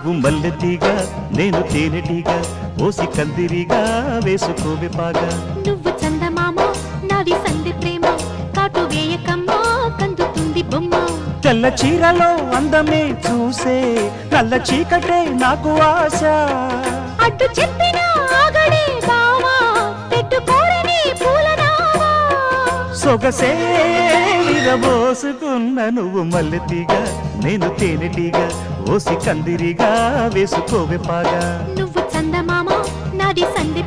నువ్వు మల్లెతీగా నేను తేనెటీగా ఓసి కందిరిగా వేసుకోవే పాగా నువ్వు చందమామ నాది సంధి ప్రేమ కాటు వేయకమ్మా కందుతుంది బొమ్మ తెల్ల చీరలో అందమే చూసే నల్ల చీకటే నాకు ఆశ అడ్డు చెప్పిన ఆగడే బావా పెట్టుకోరని పూలనావా సొగసే విరబోసుకున్న నువ్వు మల్లెతీగా నేను తేనెటీగా ఓసి కందిరిగా వేసుకోవే పాగా నువ్వు చందమామ నాది సంధి